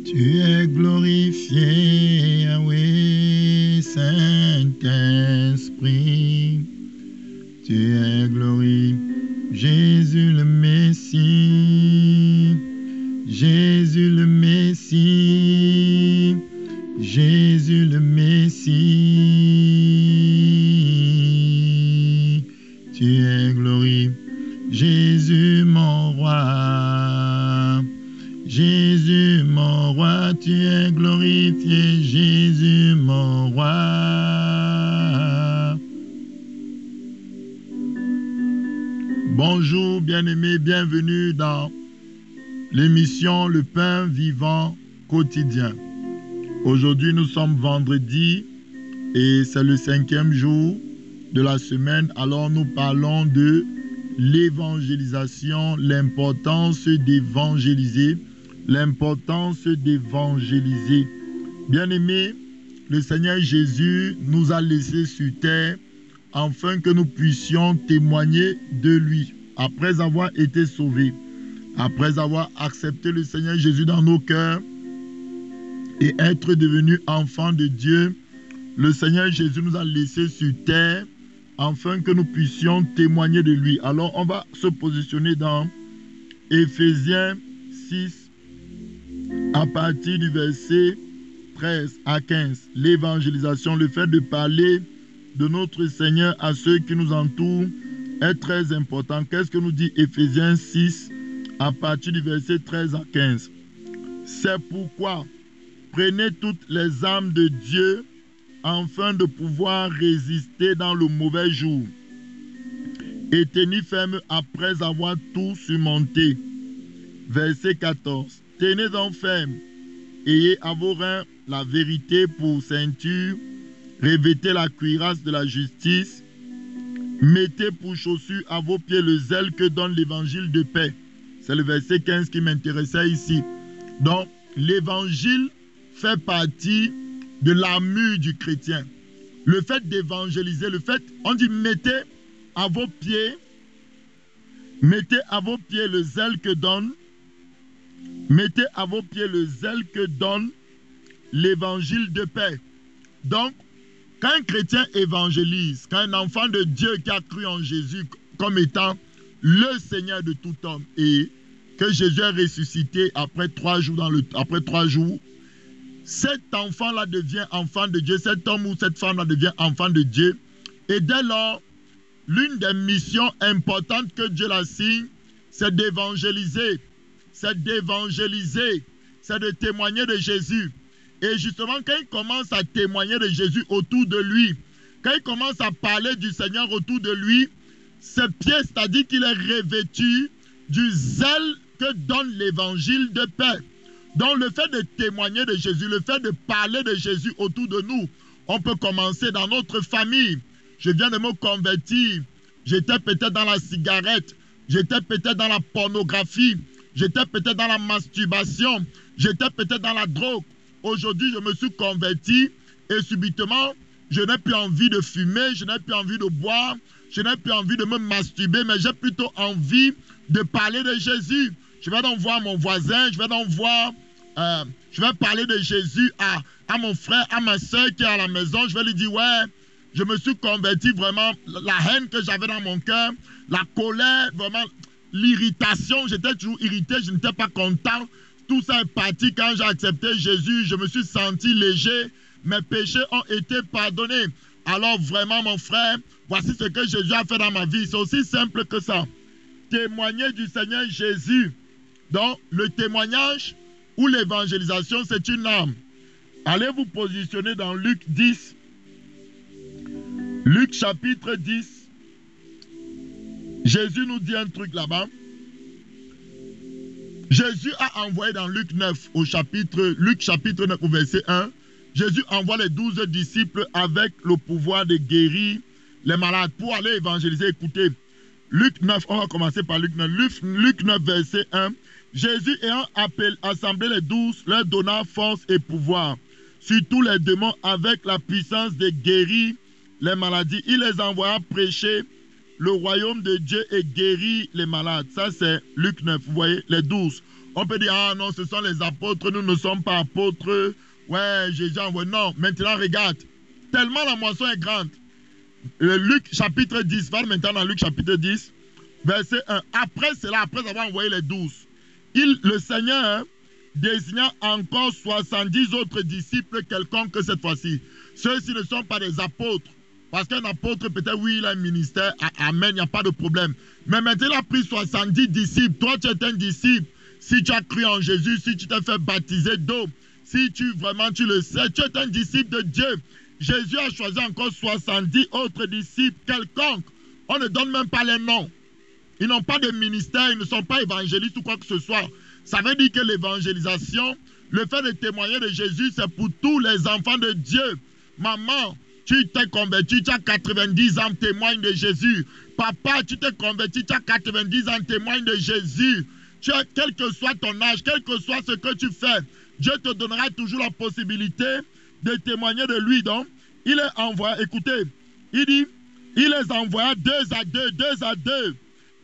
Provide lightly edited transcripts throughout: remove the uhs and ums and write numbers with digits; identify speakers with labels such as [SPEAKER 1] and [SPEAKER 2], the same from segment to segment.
[SPEAKER 1] Tu es glorifié, Yahweh, Saint-Esprit. Tu es glorifié, Jésus le Messie. Jésus le Messie. Jésus le Messie. Tu es glorifié, Jésus mon roi. Jésus mon roi, tu es glorifié, Jésus mon roi. Bonjour bien-aimés, bienvenue dans l'émission Le Pain Vivant Quotidien. Aujourd'hui nous sommes vendredi et c'est le 5e jour de la semaine. Alors nous parlons de l'évangélisation, l'importance d'évangéliser. L'importance d'évangéliser. Bien-aimés, le Seigneur Jésus nous a laissés sur terre afin que nous puissions témoigner de lui. Après avoir été sauvés, après avoir accepté le Seigneur Jésus dans nos cœurs et être devenus enfants de Dieu, le Seigneur Jésus nous a laissés sur terre afin que nous puissions témoigner de lui. Alors on va se positionner dans Éphésiens 6, à partir du verset 13 à 15, l'évangélisation, le fait de parler de notre Seigneur à ceux qui nous entourent est très important. Qu'est-ce que nous dit Éphésiens 6 à partir du verset 13 à 15? C'est pourquoi prenez toutes les armes de Dieu afin de pouvoir résister dans le mauvais jour et tenir ferme après avoir tout surmonté. Verset 14. Tenez donc ferme, ayez à vos reins la vérité pour ceinture, revêtez la cuirasse de la justice, mettez pour chaussure à vos pieds le zèle que donne l'évangile de paix. C'est le verset 15 qui m'intéressait ici. Donc, l'évangile fait partie de l'armure du chrétien. Le fait d'évangéliser, on dit mettez à vos pieds le zèle que donne. Mettez à vos pieds le zèle que donne l'évangile de paix. Donc, quand un chrétien évangélise, quand un enfant de Dieu qui a cru en Jésus comme étant le Seigneur de tout homme et que Jésus est ressuscité après 3 jours, cet enfant-là devient enfant de Dieu, cet homme ou cette femme-là devient enfant de Dieu. Et dès lors, l'une des missions importantes que Dieu l'assigne, c'est d'évangéliser. C'est de témoigner de Jésus. Et justement, quand il commence à témoigner de Jésus autour de lui, quand il commence à parler du Seigneur autour de lui, ses pieds, c'est-à-dire qu'il est revêtu du zèle que donne l'évangile de paix. Donc le fait de témoigner de Jésus, le fait de parler de Jésus autour de nous, on peut commencer dans notre famille. Je viens de me convertir, j'étais peut-être dans la cigarette, j'étais peut-être dans la pornographie, j'étais peut-être dans la masturbation, j'étais peut-être dans la drogue. Aujourd'hui, je me suis converti et subitement, je n'ai plus envie de fumer, je n'ai plus envie de boire, je n'ai plus envie de me masturber, mais j'ai plutôt envie de parler de Jésus. Je vais donc voir mon voisin, je vais parler de Jésus à mon frère, à ma soeur qui est à la maison. Je vais lui dire, ouais, je me suis converti vraiment, la haine que j'avais dans mon cœur, la colère, vraiment, l'irritation, j'étais toujours irrité, je n'étais pas content. Tout ça est parti quand j'ai accepté Jésus, je me suis senti léger, mes péchés ont été pardonnés. Alors vraiment mon frère, voici ce que Jésus a fait dans ma vie. C'est aussi simple que ça. Témoigner du Seigneur Jésus. Donc le témoignage ou l'évangélisation, c'est une arme. Allez vous positionner dans Luc 10. Luc chapitre 10. Jésus nous dit un truc là-bas. Jésus a envoyé dans Luc 9, Luc chapitre 9 au verset 1, Jésus envoie les 12 disciples avec le pouvoir de guérir les malades pour aller évangéliser. Écoutez, Luc 9, on va commencer par Luc 9. Luc 9 verset 1, Jésus ayant assemblé les 12, leur donna force et pouvoir sur tous les démons avec la puissance de guérir les maladies. Il les envoya prêcher le royaume de Dieu et guérit les malades. Ça, c'est Luc 9, vous voyez, les 12. On peut dire, ah non, ce sont les apôtres, nous ne sommes pas apôtres. Ouais, Jésus envoie. Non, maintenant, regarde. Tellement la moisson est grande. Luc chapitre 10, va maintenant dans Luc chapitre 10, verset 1. Après cela, après avoir envoyé les 12, le Seigneur désigna encore 70 autres disciples quelconques cette fois-ci. Ceux-ci ne sont pas des apôtres. Parce qu'un apôtre, peut-être, oui, il a un ministère, amen, il n'y a pas de problème. Mais maintenant, il a pris 70 disciples. Toi, tu es un disciple. Si tu as cru en Jésus, si tu t'es fait baptiser d'eau, si tu vraiment tu le sais, tu es un disciple de Dieu. Jésus a choisi encore 70 autres disciples quelconques. On ne donne même pas les noms. Ils n'ont pas de ministère, ils ne sont pas évangélistes ou quoi que ce soit. Ça veut dire que l'évangélisation, le fait de témoigner de Jésus, c'est pour tous les enfants de Dieu. Maman, tu t'es converti, tu as 90 ans, témoigne de Jésus. Papa, tu t'es converti, tu as 90 ans, témoigne de Jésus. Quel que soit ton âge, quel que soit ce que tu fais, Dieu te donnera toujours la possibilité de témoigner de lui. Donc, il est envoyé, écoutez, il dit, il les envoya deux à deux,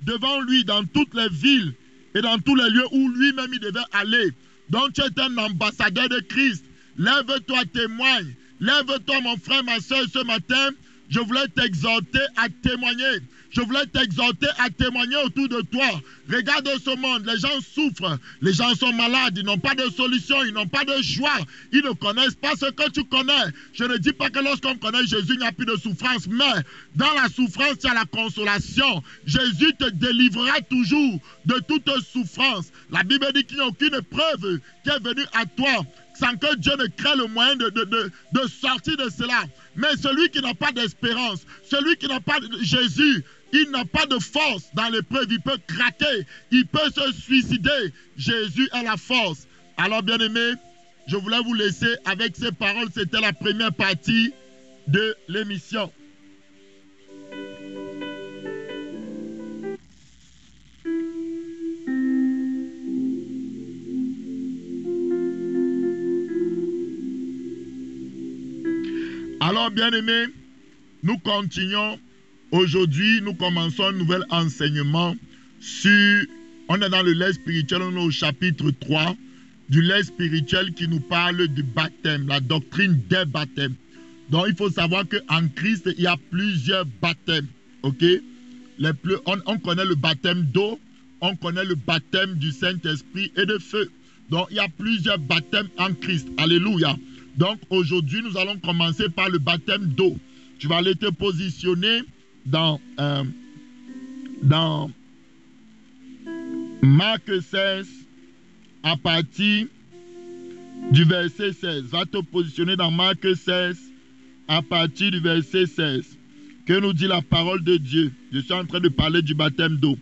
[SPEAKER 1] devant lui dans toutes les villes et dans tous les lieux où lui-même il devait aller. Donc, tu es un ambassadeur de Christ. Lève-toi, témoigne. Lève-toi, mon frère, ma soeur, ce matin. Je voulais t'exhorter à témoigner. Je voulais t'exhorter à témoigner autour de toi. Regarde ce monde, les gens souffrent, les gens sont malades, ils n'ont pas de solution, ils n'ont pas de joie, ils ne connaissent pas ce que tu connais. Je ne dis pas que lorsqu'on connaît Jésus, il n'y a plus de souffrance, mais dans la souffrance, il y a la consolation. Jésus te délivrera toujours de toute souffrance. La Bible dit qu'il n'y a aucune épreuve qui est venue à toi sans que Dieu ne crée le moyen de sortir de cela. Mais celui qui n'a pas d'espérance, celui qui n'a pas de Jésus, il n'a pas de force dans l'épreuve, il peut craquer, il peut se suicider. Jésus est la force. Alors, bien-aimés, je voulais vous laisser avec ces paroles. C'était la première partie de l'émission. Alors, bien-aimés, nous continuons. Aujourd'hui, nous commençons un nouvel enseignement sur... On est dans le lait spirituel, on est au chapitre 3 du lait spirituel qui nous parle du baptême, la doctrine des baptêmes. Donc, il faut savoir qu'en Christ, il y a plusieurs baptêmes. Ok? On connaît le baptême d'eau, on connaît le baptême du Saint-Esprit et de feu. Donc, il y a plusieurs baptêmes en Christ. Alléluia. Donc, aujourd'hui, nous allons commencer par le baptême d'eau. Tu vas aller te positionner dans Marc 16, à partir du verset 16. Va te positionner dans Marc 16, à partir du verset 16. Que nous dit la parole de Dieu? Je suis en train de parler du baptême d'eau.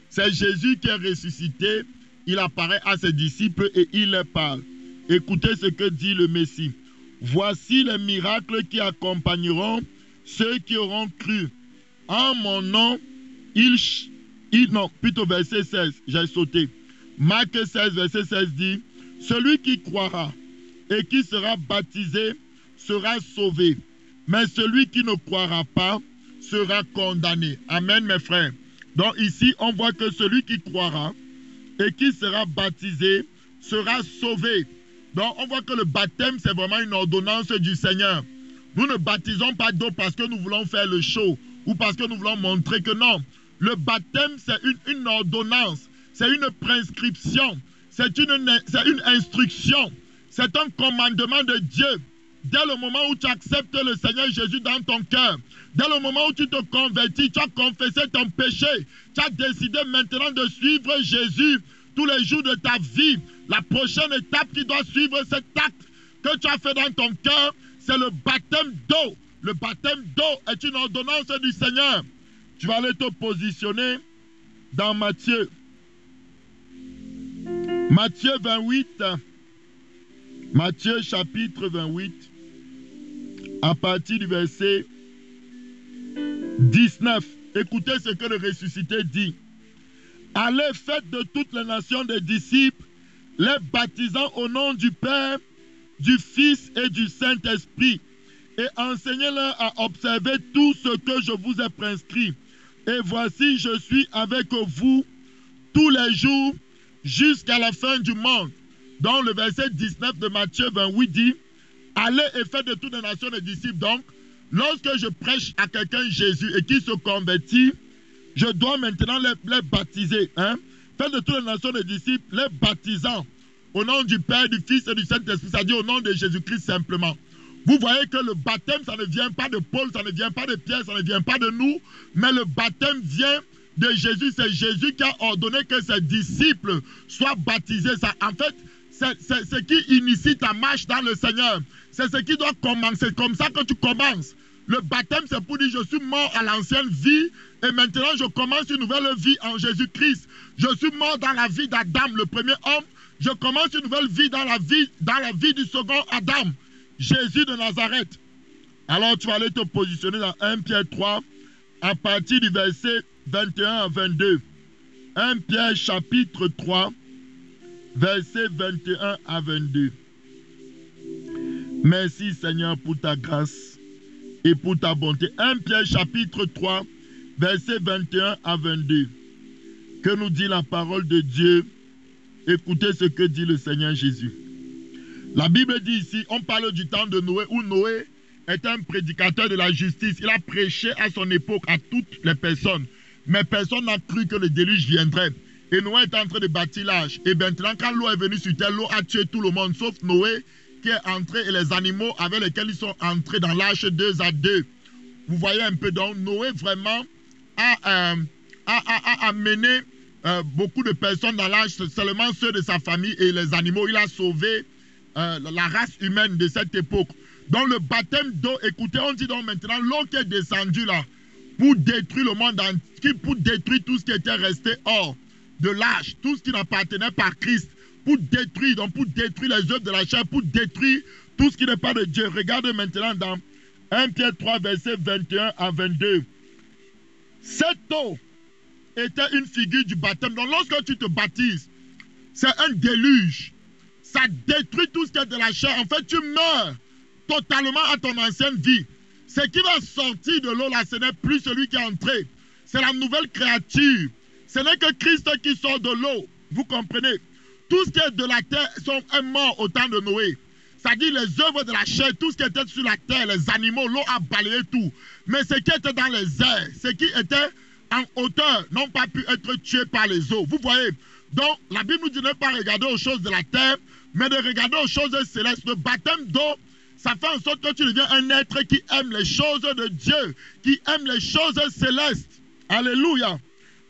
[SPEAKER 1] C'est Jésus qui est ressuscité. Il apparaît à ses disciples et il leur parle. Écoutez ce que dit le Messie. Voici les miracles qui accompagneront ceux qui auront cru. En mon nom, non, plutôt verset 16, j'ai sauté. Marc 16, verset 16 dit, celui qui croira et qui sera baptisé sera sauvé, mais celui qui ne croira pas sera condamné. Amen, mes frères. Donc ici, on voit que celui qui croira et qui sera baptisé sera sauvé. Donc on voit que le baptême, c'est vraiment une ordonnance du Seigneur. Nous ne baptisons pas d'eau parce que nous voulons faire le show ou parce que nous voulons montrer que non. Le baptême, c'est une ordonnance, c'est une prescription, c'est une instruction, c'est un commandement de Dieu. Dès le moment où tu acceptes le Seigneur Jésus dans ton cœur, dès le moment où tu te convertis, tu as confessé ton péché, tu as décidé maintenant de suivre Jésus tous les jours de ta vie. La prochaine étape qui doit suivre cet acte que tu as fait dans ton cœur, c'est le baptême d'eau. Le baptême d'eau est une ordonnance du Seigneur. Tu vas aller te positionner dans Matthieu. Matthieu 28. Matthieu chapitre 28. À partir du verset 19. Écoutez ce que le ressuscité dit. Allez, faites de toutes les nations des disciples, les baptisant au nom du Père, du Fils et du Saint-Esprit, et enseignez-leur à observer tout ce que je vous ai prescrit. Et voici, je suis avec vous tous les jours jusqu'à la fin du monde. Donc le verset 19 de Matthieu 28 dit, allez et faites de toutes les nations des disciples. Donc, lorsque je prêche à quelqu'un Jésus et qu'il se convertit, je dois maintenant les baptiser. Hein? Faites de toutes les nations des disciples, les baptisant au nom du Père, du Fils et du Saint-Esprit, c'est-à-dire au nom de Jésus-Christ simplement. Vous voyez que le baptême, ça ne vient pas de Paul, ça ne vient pas de Pierre, ça ne vient pas de nous, mais le baptême vient de Jésus. C'est Jésus qui a ordonné que ses disciples soient baptisés. Ça, en fait, c'est ce qui initie ta marche dans le Seigneur. C'est ce qui doit commencer. C'est comme ça que tu commences. Le baptême, c'est pour dire je suis mort à l'ancienne vie et maintenant je commence une nouvelle vie en Jésus-Christ. Je suis mort dans la vie d'Adam, le premier homme. Je commence une nouvelle vie dans la vie du second Adam, Jésus de Nazareth. Alors tu vas aller te positionner dans 1 Pierre 3 à partir du verset 21 à 22. 1 Pierre chapitre 3, verset 21 à 22. Merci Seigneur pour ta grâce et pour ta bonté. 1 Pierre chapitre 3, verset 21 à 22. Que nous dit la parole de Dieu? Écoutez ce que dit le Seigneur Jésus. La Bible dit ici, on parle du temps de Noé, où Noé est un prédicateur de la justice. Il a prêché à son époque à toutes les personnes. Mais personne n'a cru que le déluge viendrait. Et Noé est en train de bâtir l'arche. Et maintenant, quand l'eau est venue sur terre, l'eau a tué tout le monde, sauf Noé qui est entré et les animaux avec lesquels ils sont entrés dans l'arche 2 à 2. Vous voyez un peu, donc Noé vraiment a amené beaucoup de personnes dans l'arche, seulement ceux de sa famille et les animaux. Il a sauvé la race humaine de cette époque. Donc le baptême d'eau, écoutez, on dit donc maintenant l'eau qui est descendue là pour détruire le monde entier, pour détruire tout ce qui était resté hors de l'arche, tout ce qui n'appartenait pas à Christ, pour détruire les œuvres de la chair, pour détruire tout ce qui n'est pas de Dieu. Regardez maintenant dans 1 Pierre 3, verset 21 à 22. Cette eau était une figure du baptême. Donc lorsque tu te baptises, c'est un déluge. Ça détruit tout ce qui est de la chair. En fait, tu meurs totalement à ton ancienne vie. Ce qui va sortir de l'eau là, ce n'est plus celui qui est entré. C'est la nouvelle créature. Ce n'est que Christ qui sort de l'eau. Vous comprenez? Tout ce qui est de la terre est mort au temps de Noé. C'est-à-dire les œuvres de la chair, tout ce qui était sur la terre, les animaux, l'eau a balayé tout. Mais ce qui était dans les airs, ce qui était en hauteur, n'ont pas pu être tués par les eaux. Vous voyez? Donc, la Bible nous dit de ne pas regarder aux choses de la terre, mais de regarder aux choses célestes. Le baptême d'eau, ça fait en sorte que tu deviens un être qui aime les choses de Dieu, qui aime les choses célestes. Alléluia.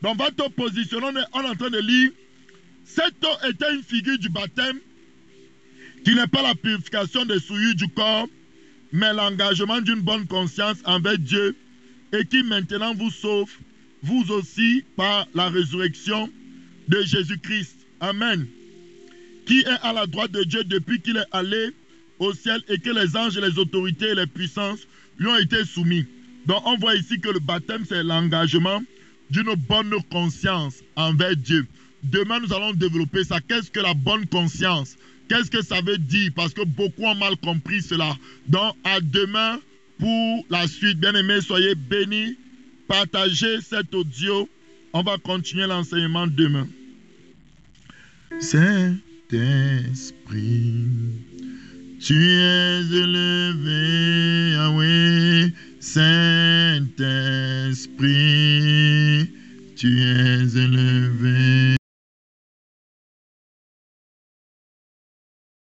[SPEAKER 1] Donc, votre position, on est en train de lire. Cette eau était une figure du baptême qui n'est pas la purification des souillures du corps, mais l'engagement d'une bonne conscience envers Dieu et qui maintenant vous sauve, vous aussi, par la résurrection de Jésus-Christ. Amen. Qui est à la droite de Dieu depuis qu'il est allé au ciel et que les anges et les autorités et les puissances lui ont été soumis. Donc on voit ici que le baptême, c'est l'engagement d'une bonne conscience envers Dieu. Demain, nous allons développer ça. Qu'est-ce que la bonne conscience? Qu'est-ce que ça veut dire? Parce que beaucoup ont mal compris cela. Donc, à demain pour la suite. Bien-aimés, soyez bénis. Partagez cet audio. On va continuer l'enseignement demain. Saint-Esprit, tu es élevé, Yahweh. Saint-Esprit, tu es élevé.